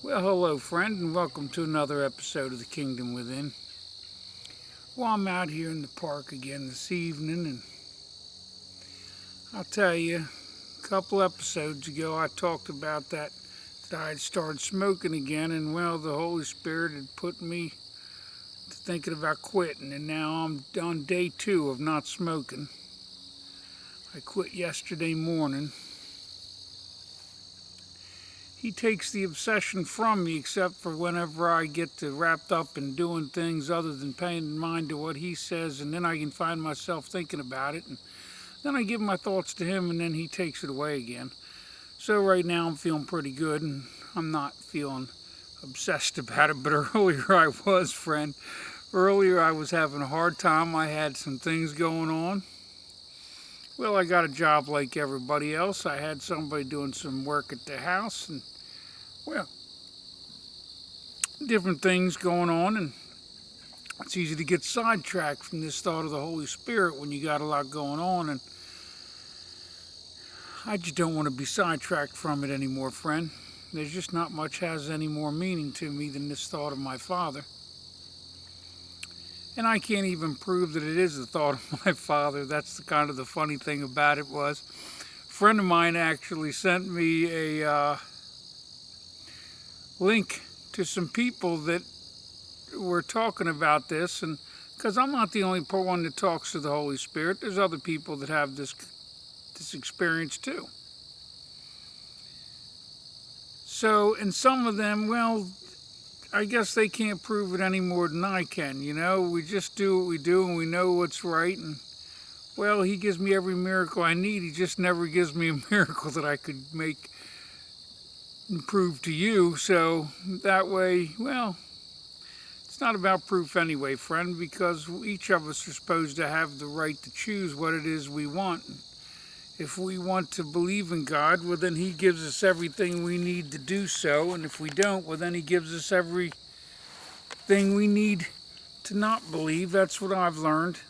Well, hello, friend, and welcome to another episode of The Kingdom Within. Well, I'm out here in the park again this evening, and I'll tell you, a couple episodes ago I talked about that I had started smoking again, and well, the Holy Spirit had put me to thinking about quitting, and now I'm on day 2 of not smoking. I quit yesterday morning. He takes the obsession from me, except for whenever I get to wrapped up in doing things other than paying mind to what he says, and then I can find myself thinking about it, and then I give my thoughts to him, and then he takes it away again. So right now I'm feeling pretty good, and I'm not feeling obsessed about it, but earlier I was, friend. Earlier I was having a hard time. I had some things going on. Well, I got a job like everybody else. I had somebody doing some work at the house, and well, different things going on, and it's easy to get sidetracked from this thought of the Holy Spirit when you got a lot going on, and I just don't want to be sidetracked from it anymore, friend. There's just not much has any more meaning to me than this thought of my Father. And I can't even prove that it is the thought of my Father. That's the kind of the funny thing about it was, a friend of mine actually sent me a link to some people that were talking about this, and because I'm not the only one that talks to the Holy Spirit, there's other people that have this experience too. So, and some of them, well, I guess they can't prove it any more than I can. You know, we just do what we do, and we know what's right. And well, He gives me every miracle I need. He just never gives me a miracle that I could make and prove to you. So that way, well, it's not about proof anyway, friend, because each of us are supposed to have the right to choose what it is we want. If we want to believe in God, well, then He gives us everything we need to do so. And if we don't, well, then He gives us everything we need to not believe. That's what I've learned.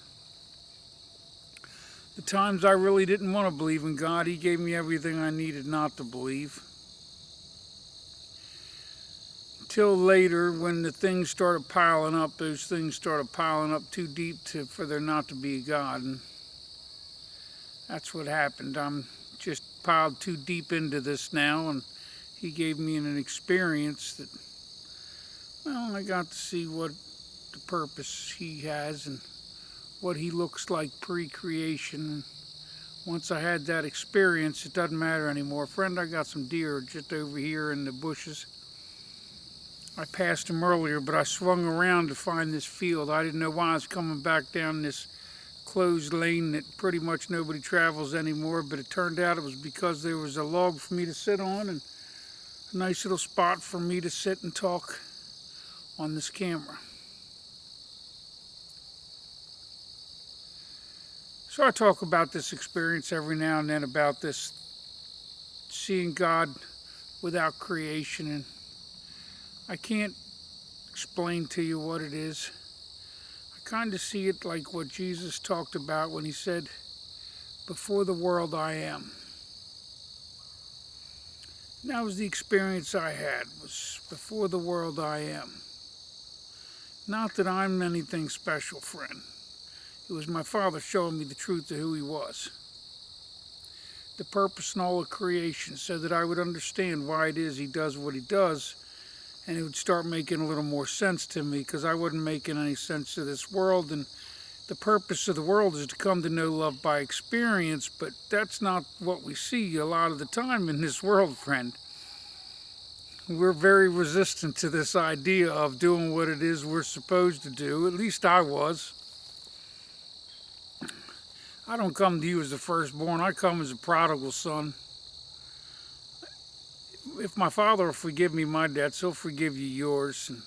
The times I really didn't want to believe in God, He gave me everything I needed not to believe. Till later, when the things started piling up, those things started piling up too deep for there not to be a God. And that's what happened. I'm just piled too deep into this now, and He gave me an experience that, well, I got to see what the purpose He has and what He looks like pre-creation. Once I had that experience, it doesn't matter anymore. Friend, I got some deer just over here in the bushes. I passed them earlier, but I swung around to find this field. I didn't know why I was coming back down this closed lane that pretty much nobody travels anymore, but it turned out it was because there was a log for me to sit on and a nice little spot for me to sit and talk on this camera. So I talk about this experience every now and then, about this seeing God without creation, and I can't explain to you what it is. I kind of see it like what Jesus talked about when He said, "Before the world I am." And that was the experience I had, was before the world I am. Not that I'm anything special, friend. It was my Father showing me the truth of who He was. The purpose in all of creation, so that I would understand why it is He does what He does, and it would start making a little more sense to me, because I wasn't making any sense to this world. And the purpose of the world is to come to know love by experience, but that's not what we see a lot of the time in this world, friend. We're very resistant to this idea of doing what it is we're supposed to do. At least I was. I don't come to you as the firstborn. I come as a prodigal son. If my Father will forgive me my debts, He'll forgive you yours. And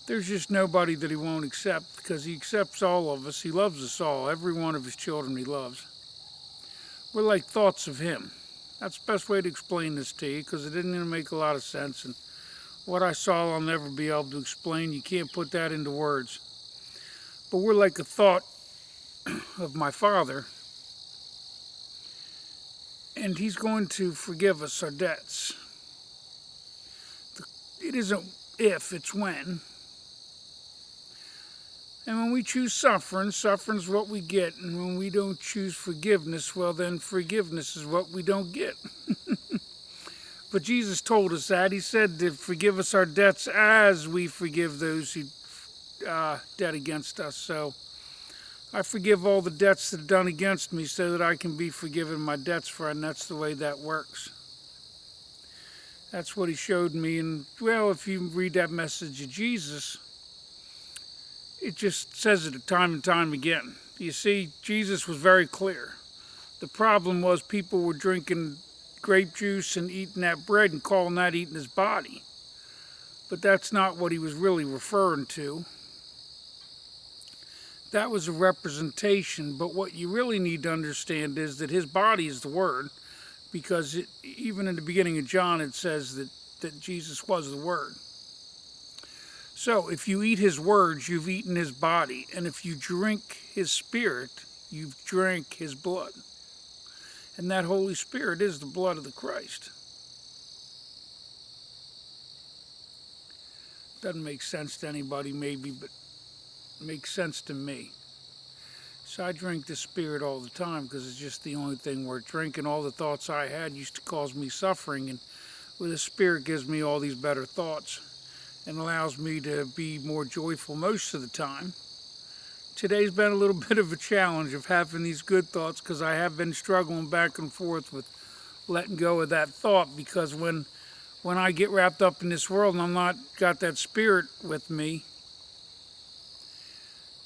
there's just nobody that He won't accept, because He accepts all of us. He loves us all. Every one of His children He loves. We're like thoughts of Him. That's the best way to explain this to you, because it didn't make a lot of sense. And what I saw, I'll never be able to explain. You can't put that into words. But we're like a thought of my Father. And he's going to forgive us our debts. It isn't if, it's when. And when we choose suffering, suffering's what we get. And when we don't choose forgiveness, well then forgiveness is what we don't get. But Jesus told us that. He said to forgive us our debts as we forgive those who debt against us. So I forgive all the debts that are done against me so that I can be forgiven my debts, friend. That's the way that works. That's what he showed me. And, well, if you read that message of Jesus, it just says it time and time again. You see, Jesus was very clear. The problem was people were drinking grape juice and eating that bread and calling that eating his body. But that's not what he was really referring to. That was a representation, but what you really need to understand is that his body is the Word, because even in the beginning of John it says that Jesus was the Word. So if you eat his words, you've eaten his body, and if you drink his Spirit, you've drank his blood. And that Holy Spirit is the blood of the Christ. Doesn't make sense to anybody maybe, but it makes sense to me. So I drink the Spirit all the time because it's just the only thing worth drinking. All the thoughts I had used to cause me suffering, and with the Spirit gives me all these better thoughts and allows me to be more joyful most of the time. Today's been a little bit of a challenge of having these good thoughts because I have been struggling back and forth with letting go of that thought, because when I get wrapped up in this world and I'm not got that Spirit with me,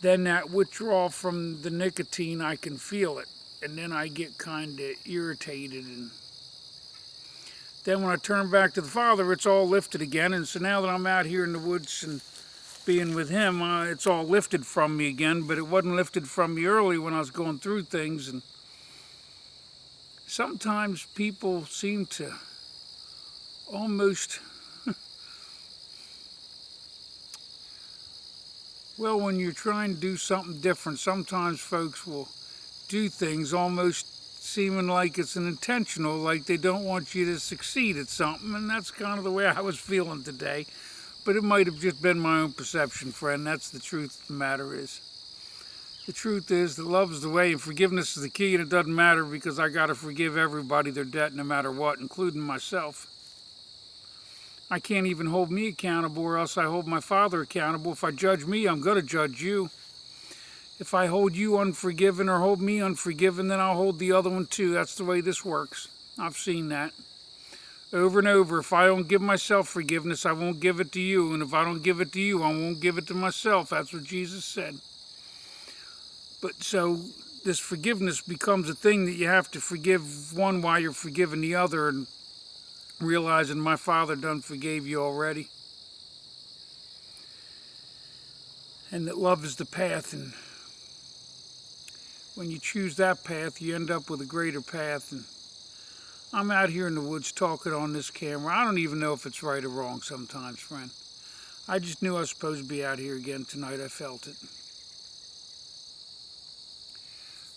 then that withdrawal from the nicotine, I can feel it. And then I get kind of irritated. And then when I turn back to the Father, it's all lifted again. And so now that I'm out here in the woods and being with him, it's all lifted from me again. But it wasn't lifted from me early when I was going through things. And sometimes people seem to almost... Well, when you're trying to do something different, sometimes folks will do things almost seeming like it's an intentional, like they don't want you to succeed at something, and that's kind of the way I was feeling today. But it might have just been my own perception, friend. That's the truth of the matter is. The truth is that love is the way and forgiveness is the key, and it doesn't matter because I got to forgive everybody their debt no matter what, including myself. I can't even hold me accountable, or else I hold my Father accountable. If I judge me, I'm going to judge you. If I hold you unforgiven or hold me unforgiven, then I'll hold the other one too. That's the way this works. I've seen that over and over. If I don't give myself forgiveness, I won't give it to you. And if I don't give it to you, I won't give it to myself. That's what Jesus said. But so this forgiveness becomes a thing that you have to forgive one while you're forgiving the other, and realizing my Father done forgave you already. And that love is the path, and when you choose that path, you end up with a greater path. And I'm out here in the woods talking on this camera. I don't even know if it's right or wrong sometimes, friend. I just knew I was supposed to be out here again tonight. I felt it.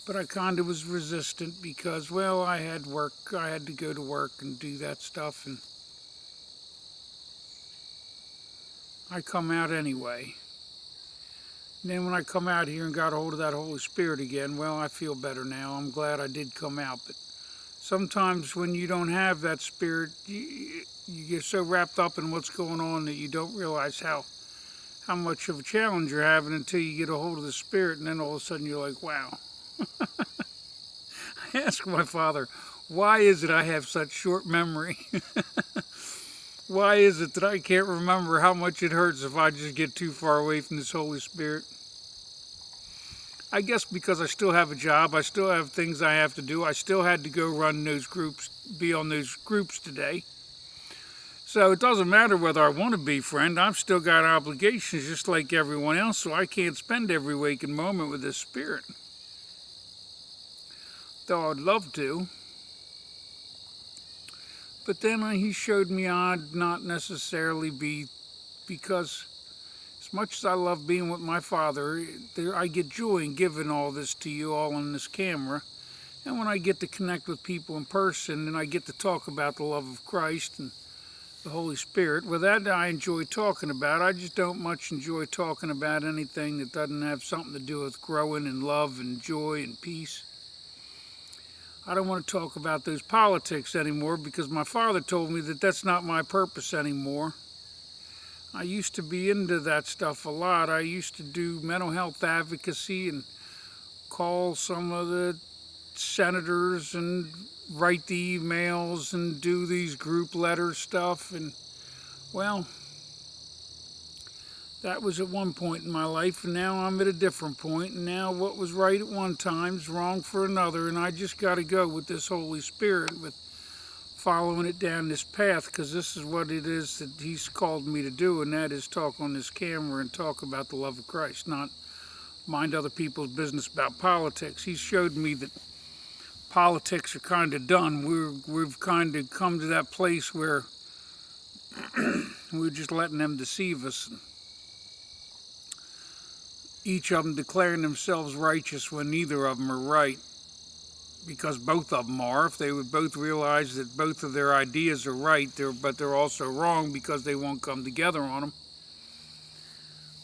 But I kind of was resistant because, well, I had work. I had to go to work and do that stuff, and I come out anyway. And then when I come out here and got a hold of that Holy Spirit again, well, I feel better now. I'm glad I did come out. But sometimes when you don't have that Spirit, you get so wrapped up in what's going on that you don't realize how much of a challenge you're having until you get a hold of the Spirit, and then all of a sudden you're like, wow. I asked my Father, why is it I have such short memory? Why is it that I can't remember how much it hurts if I just get too far away from this Holy Spirit? I guess because I still have a job, I still have things I have to do. I still had to go run those groups, be on those groups today. So it doesn't matter whether I want to be, friend. I've still got obligations just like everyone else, so I can't spend every waking moment with this Spirit. Though I'd love to. But then he showed me I'd not necessarily be, because as much as I love being with my Father, I get joy in giving all this to you all on this camera. And when I get to connect with people in person and I get to talk about the love of Christ and the Holy Spirit, well, that I enjoy talking about. I just don't much enjoy talking about anything that doesn't have something to do with growing in love and joy and peace. I don't want to talk about those politics anymore because my father told me that that's not my purpose anymore. I used to be into that stuff a lot. I used to do mental health advocacy and call some of the senators and write the emails and do these group letter stuff. And, well, that was at one point in my life, and now I'm at a different point. And now what was right at one time is wrong for another, and I just got to go with this Holy Spirit, with following it down this path, because this is what it is that He's called me to do, and that is talk on this camera and talk about the love of Christ, not mind other people's business about politics. He showed me that politics are kind of done. We've kind of come to that place where we're just letting them deceive us. Each of them declaring themselves righteous when neither of them are right, because both of them are. If they would both realize that both of their ideas are right, but they're also wrong because they won't come together on them.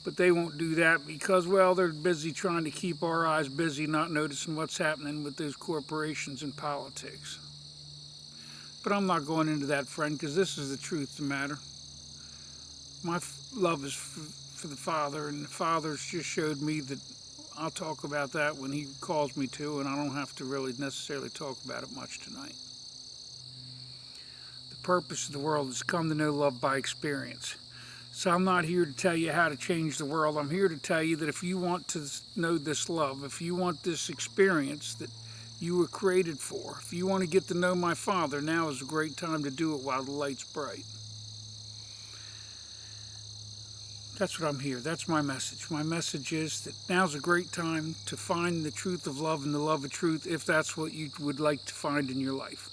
But they won't do that because, well, they're busy trying to keep our eyes busy, not noticing what's happening with those corporations and politics. But I'm not going into that, friend, because this is the truth of the matter. My love is for the Father, and the Father's just showed me that I'll talk about that when He calls me to, and I don't have to really necessarily talk about it much tonight. The purpose of the world is to come to know love by experience. So I'm not here to tell you how to change the world. I'm here to tell you that if you want to know this love, if you want this experience that you were created for, if you want to get to know my Father, now is a great time to do it while the light's bright. That's what I'm here. That's my message. My message is that now's a great time to find the truth of love and the love of truth, if that's what you would like to find in your life.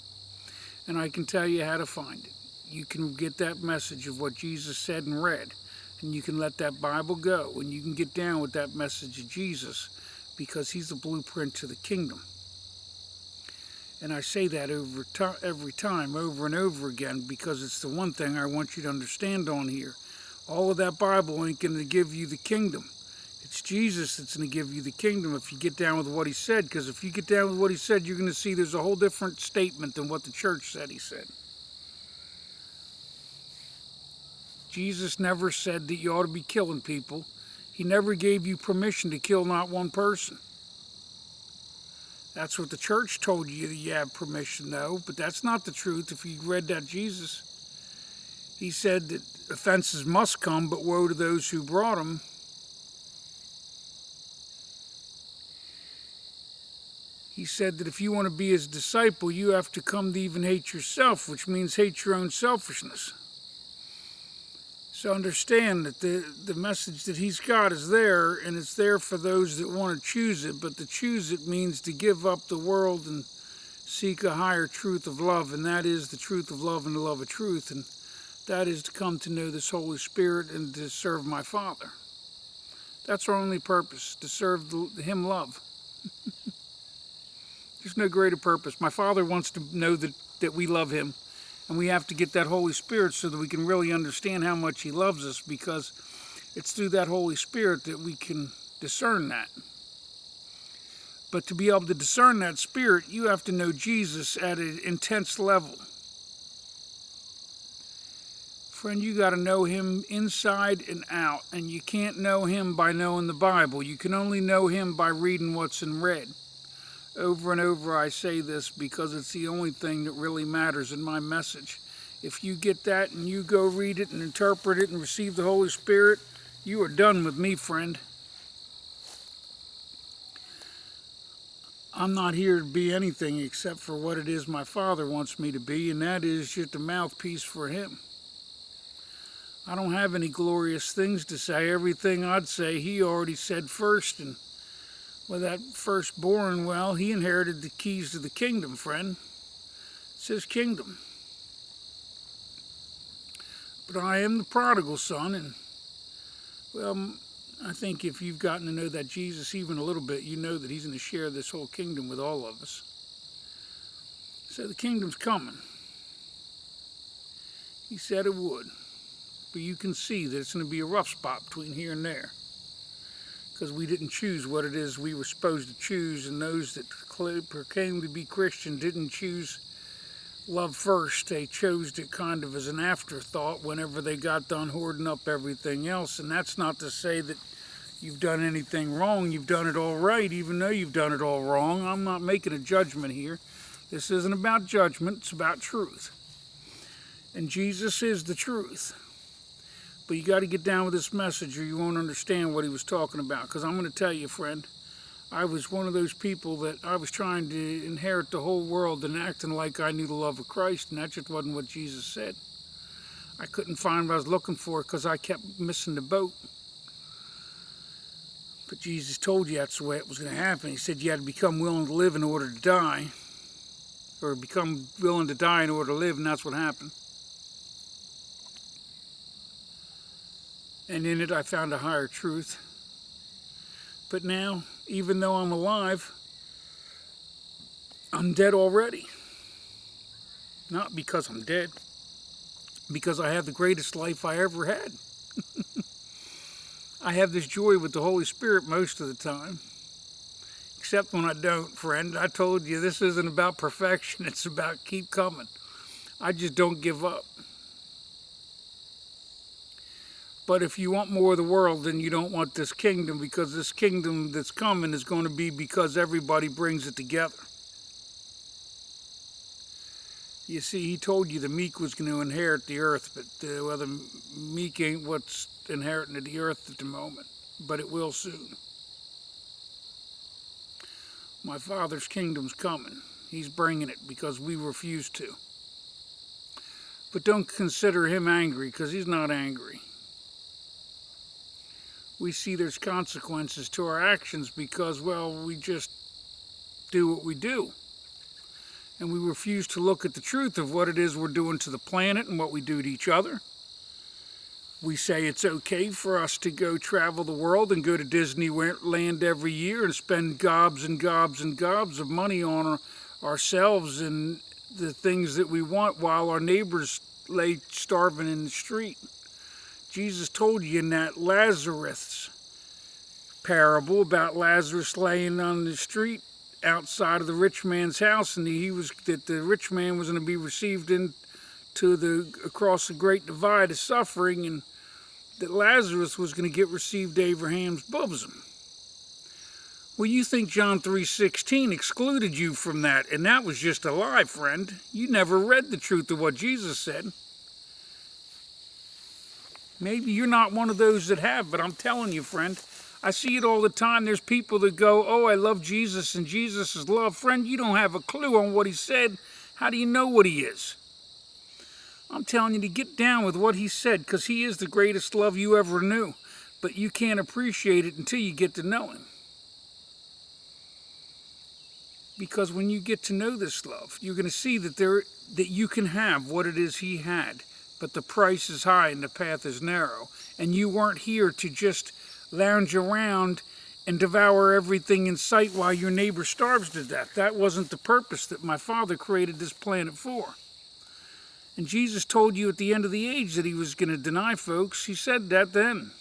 And I can tell you how to find it. You can get that message of what Jesus said and read, and you can let that Bible go, and you can get down with that message of Jesus, because He's the blueprint to the kingdom. And I say that every time, over and over again, because it's the one thing I want you to understand on here. All of that Bible ain't going to give you the kingdom. It's Jesus that's going to give you the kingdom if you get down with what He said. Because if you get down with what He said, you're going to see there's a whole different statement than what the church said He said. Jesus never said that you ought to be killing people. He never gave you permission to kill not one person. That's what the church told you that you have permission, though. But that's not the truth. If you read that Jesus, He said that offenses must come, but woe to those who brought them. He said that if you want to be His disciple, you have to come to even hate yourself, which means hate your own selfishness. So understand that the message that He's got is there, and it's there for those that want to choose it. But to choose it means to give up the world and seek a higher truth of love, and that is the truth of love and the love of truth. And that is to come to know this Holy Spirit and to serve my Father. That's our only purpose, to serve Him love. There's no greater purpose. My Father wants to know that we love Him, and we have to get that Holy Spirit so that we can really understand how much He loves us, because it's through that Holy Spirit that we can discern that. But to be able to discern that Spirit, you have to know Jesus at an intense level. Friend, you got to know Him inside and out, and you can't know Him by knowing the Bible. You can only know Him by reading what's in red. Over and over I say this because it's the only thing that really matters in my message. If you get that and you go read it and interpret it and receive the Holy Spirit, you are done with me, friend. I'm not here to be anything except for what it is my Father wants me to be, and that is just a mouthpiece for Him. I don't have any glorious things to say. Everything I'd say, He already said first. And with that firstborn, well, he inherited the keys to the kingdom, friend. It's His kingdom. But I am the prodigal son, and, well, I think if you've gotten to know that Jesus even a little bit, you know that He's going to share this whole kingdom with all of us. So the kingdom's coming. He said it would. But you can see that it's going to be a rough spot between here and there. Because we didn't choose what it is we were supposed to choose, and those that proclaimed to be Christian didn't choose love first. They chose it kind of as an afterthought whenever they got done hoarding up everything else. And that's not to say that you've done anything wrong. You've done it all right, even though you've done it all wrong. I'm not making a judgment here. This isn't about judgment, it's about truth. And Jesus is the truth. But you got to get down with this message or you won't understand what he was talking about. Because I'm going to tell you, friend, I was one of those people that I was trying to inherit the whole world and acting like I knew the love of Christ, and that just wasn't what Jesus said. I couldn't find what I was looking for because I kept missing the boat. But Jesus told you that's the way it was going to happen. He said you had to become willing to live in order to die, or become willing to die in order to live, and that's what happened. And in it I found a higher truth. But now, even though I'm alive, I'm dead already. Not because I'm dead, because I have the greatest life I ever had. I have this joy with the Holy Spirit most of the time. Except when I don't, friend. I told you this isn't about perfection, it's about keep coming. I just don't give up. But if you want more of the world, then you don't want this kingdom, because this kingdom that's coming is going to be because everybody brings it together. You see, he told you the meek was going to inherit the earth, but the meek ain't what's inheriting the earth at the moment, but it will soon. My Father's kingdom's coming. He's bringing it because we refuse to. But don't consider him angry, because he's not angry. We see there's consequences to our actions because, well, we just do what we do. And we refuse to look at the truth of what it is we're doing to the planet and what we do to each other. We say it's okay for us to go travel the world and go to Disneyland every year and spend gobs and gobs and gobs of money on ourselves and the things that we want while our neighbors lay starving in the street. Jesus told you in that Lazarus parable about Lazarus laying on the street outside of the rich man's house, and that the rich man was going to be received across the great divide of suffering, and that Lazarus was going to get received to Abraham's bosom. Well, you think John 3:16 excluded you from that, and that was just a lie, friend. You never read the truth of what Jesus said. Maybe you're not one of those that have, but I'm telling you, friend, I see it all the time. There's people that go, oh, I love Jesus and Jesus is love. Friend, you don't have a clue on what he said. How do you know what he is? I'm telling you to get down with what he said, because he is the greatest love you ever knew. But you can't appreciate it until you get to know him. Because when you get to know this love, you're going to see that you can have what it is he had. But the price is high and the path is narrow. And you weren't here to just lounge around and devour everything in sight while your neighbor starves to death. That wasn't the purpose that my Father created this planet for. And Jesus told you at the end of the age that he was going to deny folks. He said that then.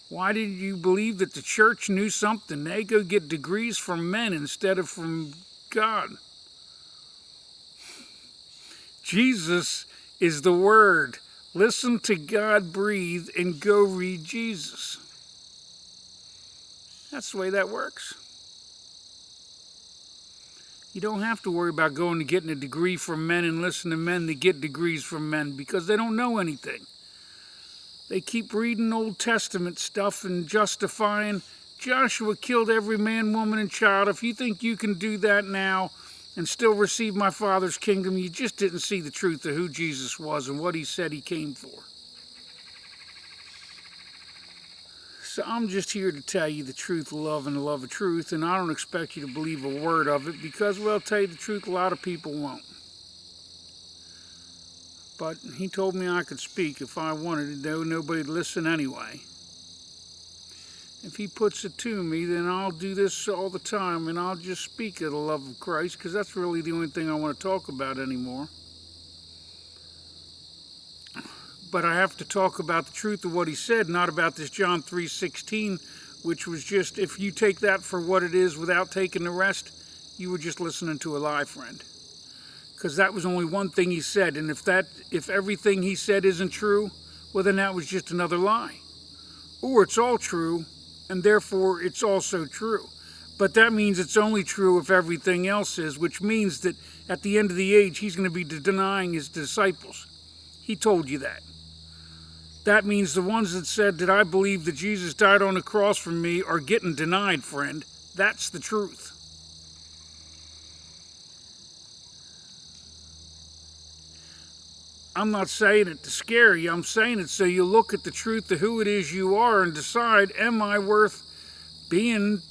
Why did you believe that the church knew something? They go get degrees from men instead of from God. Jesus is the Word. Listen to God breathe and go read Jesus. That's the way that works. You don't have to worry about going and getting a degree from men and listen to men that get degrees from men, because they don't know anything. They keep reading Old Testament stuff and justifying Joshua killed every man, woman, and child. If you think you can do that now and still receive my Father's kingdom, you just didn't see the truth of who Jesus was and what he said he came for. So I'm just here to tell you the truth of love and the love of truth, and I don't expect you to believe a word of it because, well, I'll tell you the truth, a lot of people won't. But he told me I could speak if I wanted to, though nobody'd listen anyway. If he puts it to me, then I'll do this all the time, and I'll just speak of the love of Christ, because that's really the only thing I want to talk about anymore. But I have to talk about the truth of what he said, not about this John 3:16, which was just, if you take that for what it is without taking the rest, you were just listening to a lie, friend. Because that was only one thing he said, and if everything he said isn't true, well, then that was just another lie. Or it's all true, and therefore it's also true. But that means it's only true if everything else is, which means that at the end of the age, he's going to be denying his disciples. He told you that. That means the ones that said that I believe that Jesus died on the cross for me are getting denied, friend. That's the truth. I'm not saying it to scare you. I'm saying it so you look at the truth of who it is you are and decide, am I worth being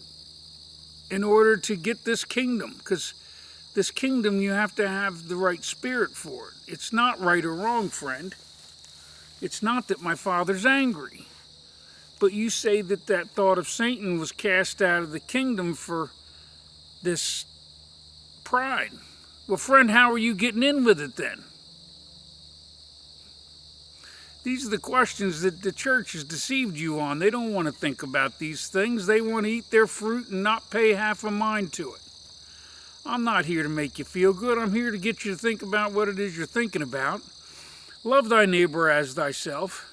in order to get this kingdom? Because this kingdom, you have to have the right spirit for it. It's not right or wrong, friend. It's not that my Father's angry. But you say that that thought of Satan was cast out of the kingdom for this pride. Well, friend, how are you getting in with it then? These are the questions that the church has deceived you on. They don't want to think about these things. They want to eat their fruit and not pay half a mind to it. I'm not here to make you feel good. I'm here to get you to think about what it is you're thinking about. Love thy neighbor as thyself,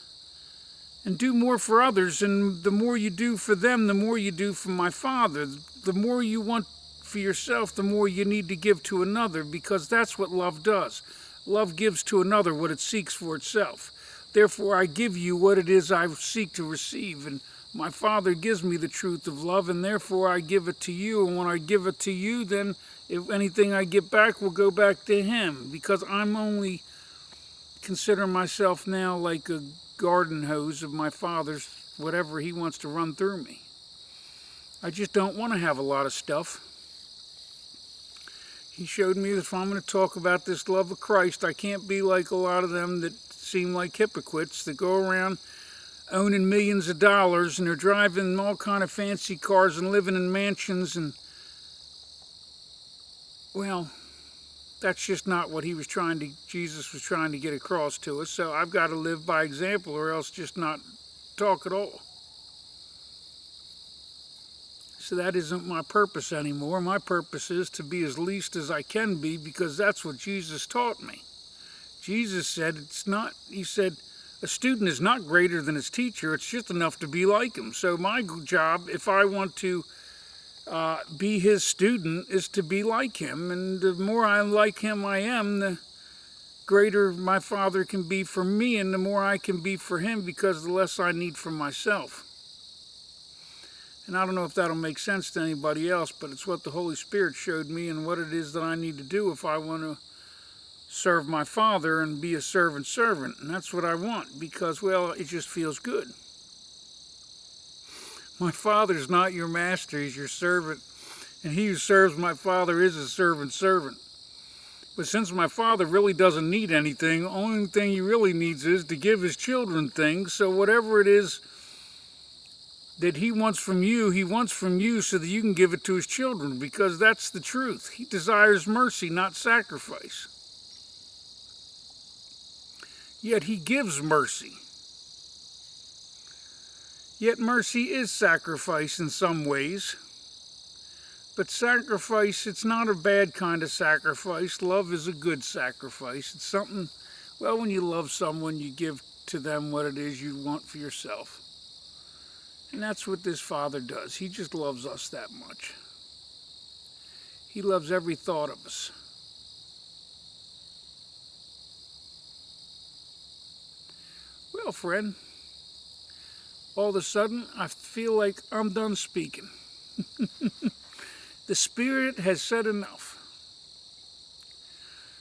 and do more for others. And the more you do for them, the more you do for my Father. The more you want for yourself, the more you need to give to another, because that's what love does. Love gives to another what it seeks for itself. Therefore, I give you what it is I seek to receive. And my Father gives me the truth of love, and therefore I give it to you. And when I give it to you, then if anything I get back will go back to him, because I'm only consider myself now like a garden hose of my Father's, whatever he wants to run through me. I just don't want to have a lot of stuff. He showed me that if I'm going to talk about this love of Christ, I can't be like a lot of them that seem like hypocrites that go around owning millions of dollars, and they're driving all kind of fancy cars and living in mansions, and well, that's just not what Jesus was trying to get across to us. So I've got to live by example, or else just not talk at all. So that isn't my purpose anymore. My purpose is to be as least as I can be, because that's what Jesus taught me. Jesus said he said, a student is not greater than his teacher. It's just enough to be like him. So my job, if I want to be his student, is to be like him. And the more I like him I am, the greater my Father can be for me, and the more I can be for him, because the less I need for myself. And I don't know if that'll make sense to anybody else, but it's what the Holy Spirit showed me, and what it is that I need to do if I want to serve my Father and be a servant. And that's what I want, because, well, it just feels good. My Father's not your master, he's your servant. And he who serves my Father is a servant. But since my Father really doesn't need anything, the only thing he really needs is to give his children things. So whatever it is that he wants from you so that you can give it to his children, because that's the truth. He desires mercy, not sacrifice. Yet he gives mercy. Yet mercy is sacrifice in some ways. But sacrifice, it's not a bad kind of sacrifice. Love is a good sacrifice. It's something, well, when you love someone, you give to them what it is you want for yourself. And that's what this Father does. He just loves us that much. He loves every thought of us. Well, friend, all of a sudden, I feel like I'm done speaking. The Spirit has said enough.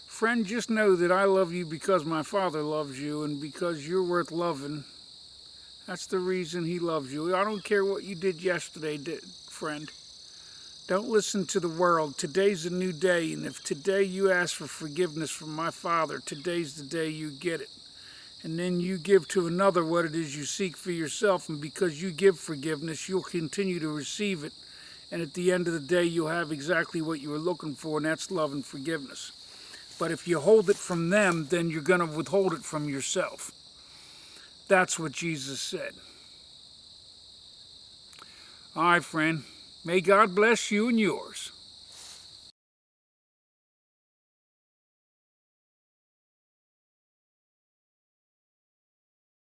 Friend, just know that I love you because my Father loves you, and because you're worth loving. That's the reason he loves you. I don't care what you did yesterday, friend. Don't listen to the world. Today's a new day, and if today you ask for forgiveness from my Father, today's the day you get it. and then you give to another what it is you seek for yourself, and because you give forgiveness, you'll continue to receive it, and at the end of the day, you'll have exactly what you were looking for, and that's love and forgiveness. But if you hold it from them, then you're going to withhold it from yourself. That's what Jesus said. All right, friend. May God bless you and yours.